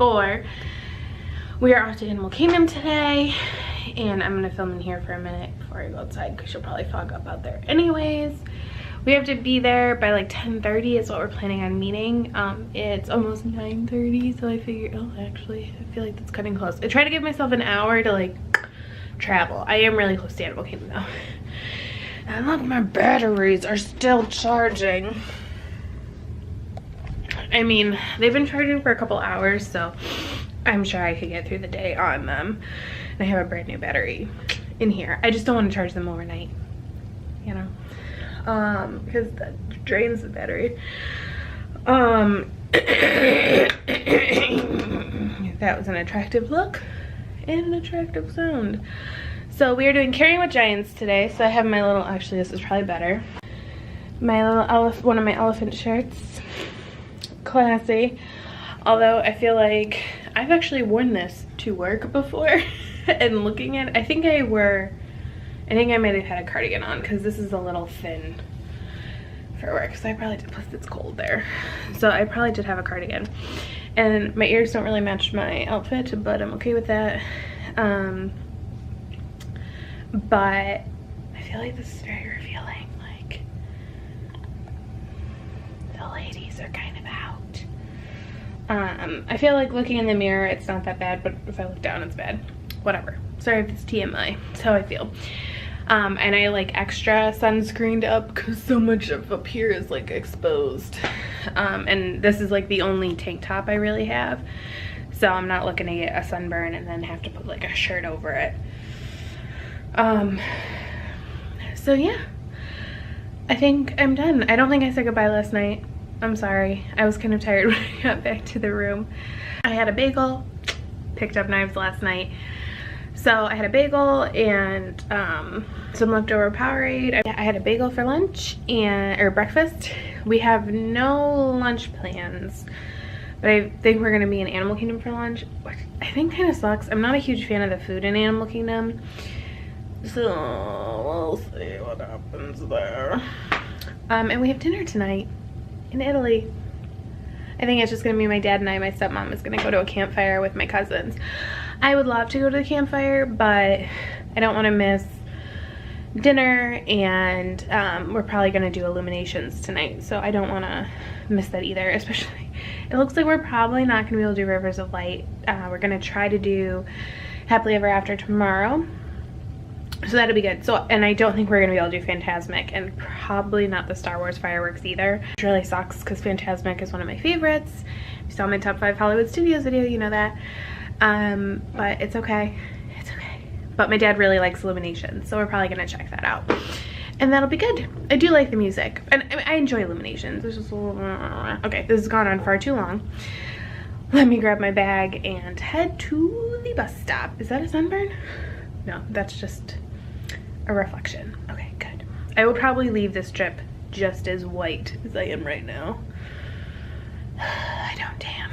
4. We are off to Animal Kingdom today, and I'm gonna film in here for a minute before I go outside because she'll probably fog up out there anyways. We have to be there by like 10:30 is what we're planning on meeting. It's almost 9:30, so I figured, oh, actually, I feel like that's cutting close. I try to give myself an hour to like travel. I am really close to Animal Kingdom though. And look, my batteries are still charging. I mean, they've been charging for a couple hours, so I'm sure I could get through the day on them. And I have a brand new battery in here. I just don't want to charge them overnight, you know, because that drains the battery. That was an attractive look and an attractive sound. So we are doing Carrying with Giants today. So I have my little, actually this is probably better, my little one of my elephant shirts. Classy. Although I feel like I've actually worn this to work before. And looking at it, I think I might have had a cardigan on because this is a little thin for work. So I probably did, plus it's cold there. So I probably did have a cardigan. And my ears don't really match my outfit, but I'm okay with that. But I feel like this is very revealing. Like, the ladies are kind of out. I feel like looking in the mirror, it's not that bad, but if I look down, it's bad. Whatever. Sorry if it's TMI. That's how I feel. And I like extra sunscreened up because so much of up here is like exposed. And this is like the only tank top I really have. So I'm not looking to get a sunburn and then have to put like a shirt over it. So yeah, I think I'm done. I don't think I said goodbye last night. I'm sorry. I was kind of tired when I got back to the room. I had a bagel, picked up knives last night. So I had a bagel and some leftover Powerade. I had a bagel for lunch or breakfast. We have no lunch plans, but I think we're gonna be in Animal Kingdom for lunch, which I think kind of sucks. I'm not a huge fan of the food in Animal Kingdom. So we'll see what happens there. And we have dinner tonight in Italy. I think it's just gonna be my dad and I. My stepmom is gonna go to a campfire with my cousins. I would love to go to the campfire, but I don't want to miss dinner, and we're probably gonna do illuminations tonight, so I don't want to miss that either. Especially, it looks like we're probably not gonna be able to do Rivers of Light. We're gonna try to do Happily Ever After tomorrow. So that'll be good. So, and I don't think we're gonna be able to do Fantasmic, and probably not the Star Wars fireworks either. Which really sucks because Fantasmic is one of my favorites. If you saw my top 5 Hollywood Studios video, you know that. But it's okay. It's okay. But my dad really likes Illuminations, so we're probably gonna check that out. And that'll be good. I do like the music, and I enjoy Illuminations. There's just a little, okay, this has gone on far too long. Let me grab my bag and head to the bus stop. Is that a sunburn? No, that's just a reflection. Okay, good. I will probably leave this trip just as white as I am right now. I don't, damn.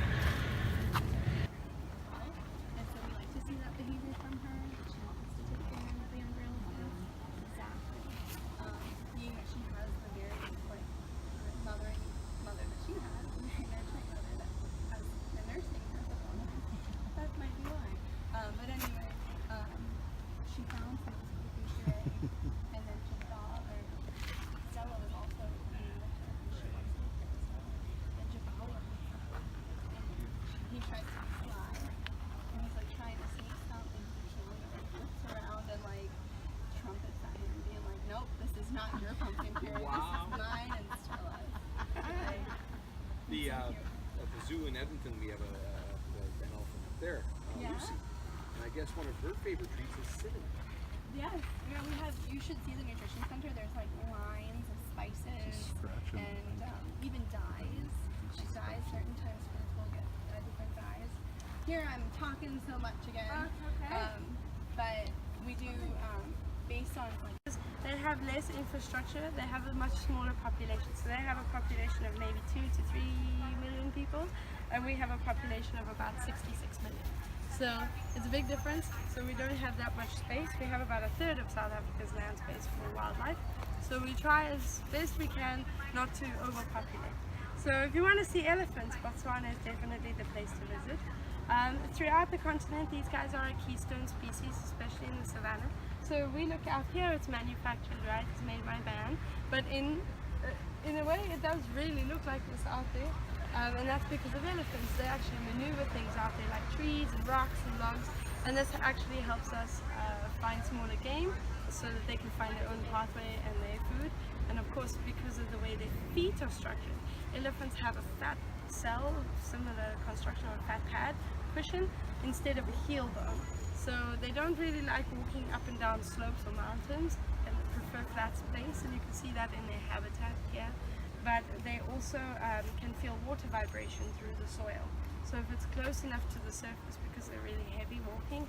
At the zoo in Edmonton, we have an elephant up there, Lucy. And I guess one of her favorite treats is cinnamon. Yes, you should see the nutrition center. There's like lines of spices and even dyes. Like dyes, certain times foods will get different dyes. Here I'm talking so much again. Okay. But we do based on like. They have less infrastructure, they have a much smaller population. So they have a population of maybe 2 to 3 million people, and we have a population of about 66 million. So it's a big difference. So we don't have that much space. We have about 1/3 of South Africa's land space for wildlife. So we try as best we can not to overpopulate. So if you want to see elephants, Botswana is definitely the place to visit. Throughout the continent, these guys are a keystone species, especially in the savannah. So we look out here, it's manufactured, right? It's made by man, but in a way it does really look like this out there, and that's because of elephants. They actually maneuver things out there like trees and rocks and logs, and this actually helps us find smaller game so that they can find their own pathway and their food. And of course, because of the way their feet are structured, elephants have a fat cell, similar construction or a fat pad cushion, instead of a heel bone. So they don't really like walking up and down slopes or mountains, and they prefer flat space, and you can see that in their habitat here. But they also can feel water vibration through the soil. So if it's close enough to the surface, because they're really heavy walking,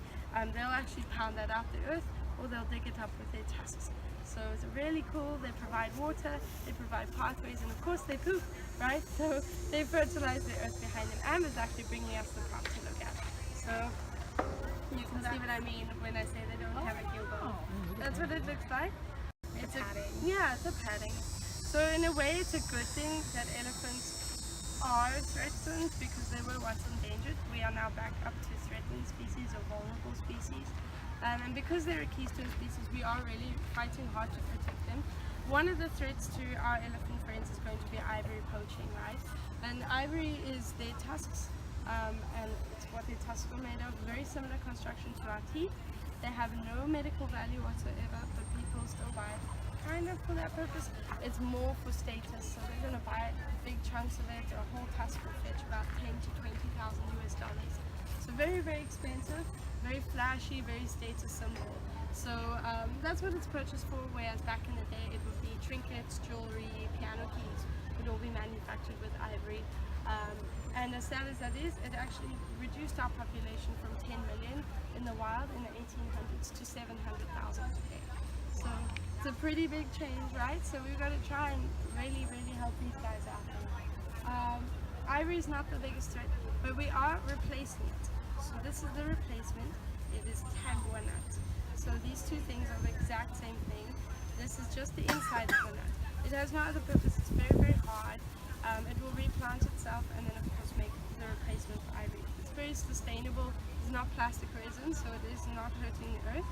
they'll actually pound that out the earth, or they'll dig it up with their tusks. So it's really cool. They provide water, they provide pathways, and of course they poop, right? So they fertilize the earth behind them. Amber's actually bringing us the prop to look at. So you can see what I mean when I say they don't have a heel bone. That's what it looks like. It's a padding. Yeah, it's a padding. So in a way, it's a good thing that elephants are threatened, because they were once endangered. We are now back up to threatened species or vulnerable species. And because they're a keystone species, we are really fighting hard to protect them. One of the threats to our elephant friends is going to be ivory poaching, right? And ivory is their tusks, and it's what their tusks are made of. Very similar construction to our teeth. They have no medical value whatsoever, but people still buy it kind of for that purpose. It's more for status, so they're going to buy big chunks of it. A whole tusk will fetch about 10 to 20,000 US dollars. So very, very expensive, very flashy, very status symbol. So that's what it's purchased for, whereas back in the day it would be trinkets, jewelry, piano keys would all be manufactured with ivory. And as sad as that is, it actually reduced our population from 10 million in the wild in the 1800s to 700,000 today. So it's a pretty big change, right? So we've got to try and really, really help these guys out there. Ivory is not the biggest threat, but we are replacing it. So this is the replacement. It is tagua nut. So these two things are the exact same thing. This is just the inside of the nut. It has no other purpose. It's very, very hard. It will replant itself and then of course make the replacement for ivory. It's very sustainable. It's not plastic resin, so it is not hurting the earth.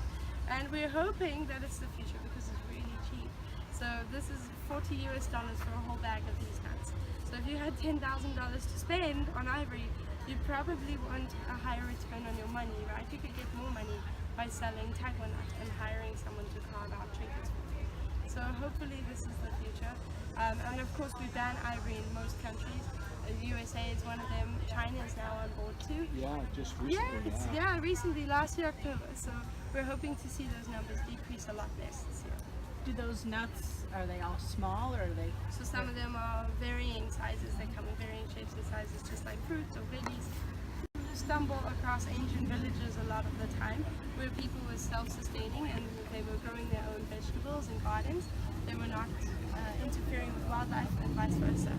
And we're hoping that it's the future because it's really cheap. So this is $40 US for a whole bag of these nuts. So if you had $10,000 to spend on ivory, you'd probably want a higher return on your money, right? You could get more money by selling tagua nut and hiring someone to carve out trinkets for you. So hopefully this is the future. And of course we ban ivory in most countries. The USA is one of them. China is now on board too. Yeah, just recently. Yeah, recently, last year October. So we're hoping to see those numbers decrease a lot less this year. Do those nuts, are they all small or are they? So some of them are varying sizes. They come in varying shapes and sizes, just like fruit or veggies. You stumble across ancient villages a lot of the time where people were self-sustaining and they were growing their own vegetables and gardens. They were not interfering with wildlife and vice versa.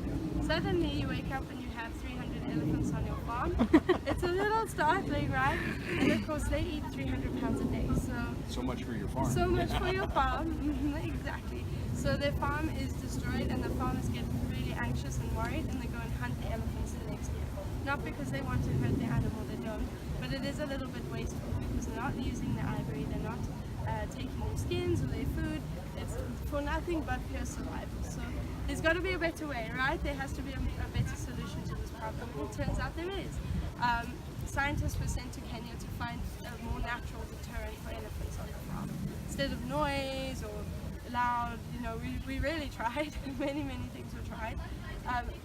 Suddenly you wake up and you have 300 elephants on your farm. It's a little startling, right? And of course they eat 300 pounds a day. So much for your farm. So much for your farm, exactly. So their farm is destroyed and the farmers get really anxious and worried and they go and hunt the elephants the next year. Not because they want to hurt the animal, they don't, but it is a little bit wasteful because they're not using the ivory, they're not taking their skins or their food. It's for nothing but pure survival. So there's got to be a better way, right? There has to be a better solution to this problem. It turns out there is. Scientists were sent to Kenya to find a more natural deterrent for elephants on the farm. Instead of noise or loud, you know, we really tried. many things were tried.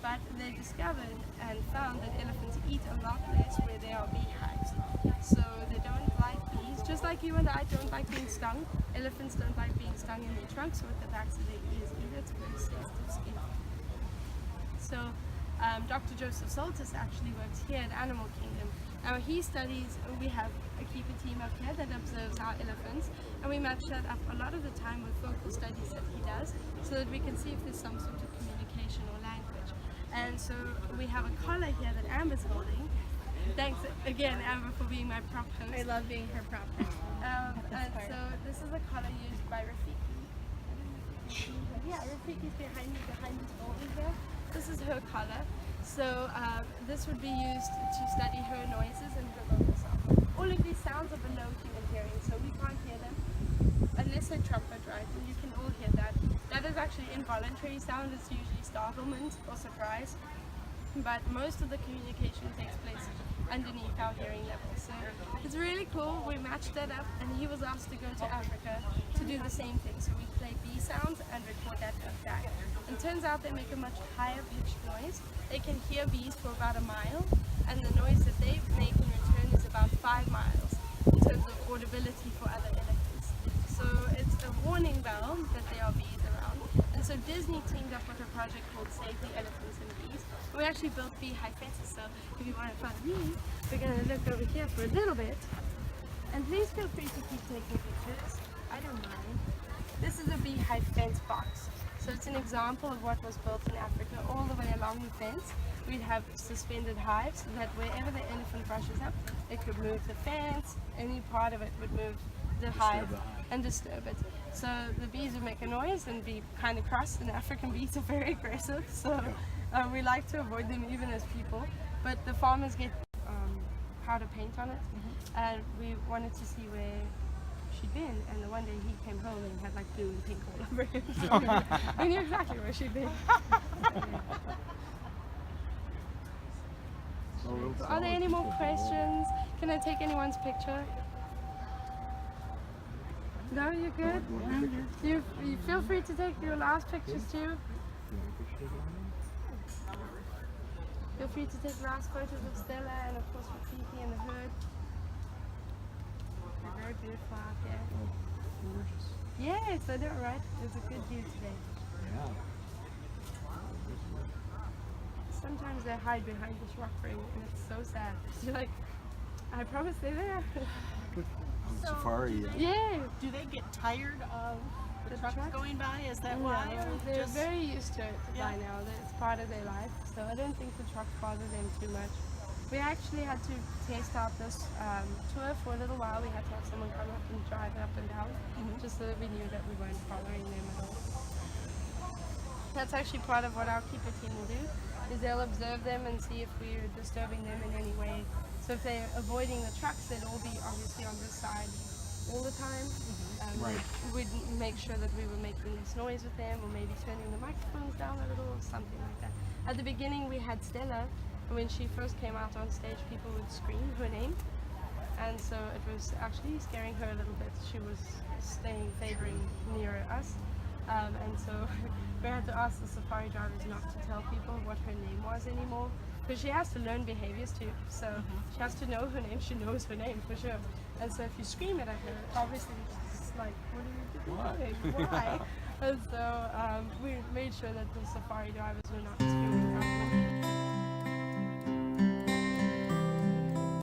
But they discovered and found that elephants eat a lot less where there are beehives. So they don't like bees, just like you and I don't like being stung. Elephants don't like being stung in their trunks or with the backs of their ears either. It's very sensitive skin. So Dr. Joseph Soltis actually works here at Animal Kingdom. Now he studies, we have a keeper team up here that observes our elephants, and we match that up a lot of the time with vocal studies that he does, so that we can see if there's some sort of communication or language. And so we have a collar here that Amber's holding. Thanks again, Amber, for being my prop host. I love being her prop host. And so this is a collar used by Rafiki. Yeah, Rafiki's behind me, behind this building here. This is her collar. So this would be used to study her noises and her vocal sound. All of these sounds are below human hearing, so we can't hear them unless they trumpet, right? And you can all hear that. That is actually involuntary sound. It's usually startlement or surprise. But most of the communication takes place underneath our hearing level. So it's really cool. We matched that up, and he was asked to go to Africa to do the same thing. So we play bee sounds and record that back. And turns out they make a much higher pitched noise. They can hear bees for about a mile, and the noise that they make in return is about 5 miles in terms of audibility for other elephants. So it's a warning bell that there are bees around. And so Disney teamed up with a project called Save the Elephants and Bees. We actually built beehive fences, so if you want to follow me, we're going to look over here for a little bit. And please feel free to keep taking pictures. I don't mind. This is a beehive fence box. So it's an example of what was built in Africa. All the way along the fence, we'd have suspended hives so that wherever the elephant brushes up, it could move the fence, any part of it would move the hive and disturb it. So the bees would make a noise and be kind of cross, and African bees are very aggressive, so we like to avoid them even as people. But the farmers get powder paint on it, and we wanted to see where she'd been, and the one day he came home and had like blue and pink all over him. So we knew exactly where she'd been. Are there any more questions? Can I take anyone's picture? No, you're good? You feel free to take your last pictures too. Feel free to take last photos of Stella and of course with Fifi and the hood. They're very beautiful out there. Yes, I know, right? It's a good view today. Yeah. Sometimes they hide behind this rock ring and it's so sad. You're like, I promise they're there. Safari. Yeah. Do they get tired of the trucks going by? Is that No, why? Or they're just very used to it by now. It's part of their life. So I don't think the trucks bother them too much. We actually had to test out this tour for a little while. We had to have someone come up and drive up and down, just so that we knew that we weren't following them at all. That's actually part of what our keeper team will do, is they'll observe them and see if we're disturbing them in any way. So if they're avoiding the trucks, they'll all be obviously on this side all the time. Right. We'd make sure that we were making less noise with them, or maybe turning the microphones down a little, or something like that. At the beginning we had Stella, and when she first came out on stage, people would scream her name, and so it was actually scaring her a little bit. She was favoring nearer us, and so we had to ask the safari drivers not to tell people what her name was anymore, because she has to learn behaviors too. So she has to know her name. She knows her name for sure. And so if you scream it at her, obviously she's like, what are you doing? Why? And so we made sure that the safari drivers were not screaming at her.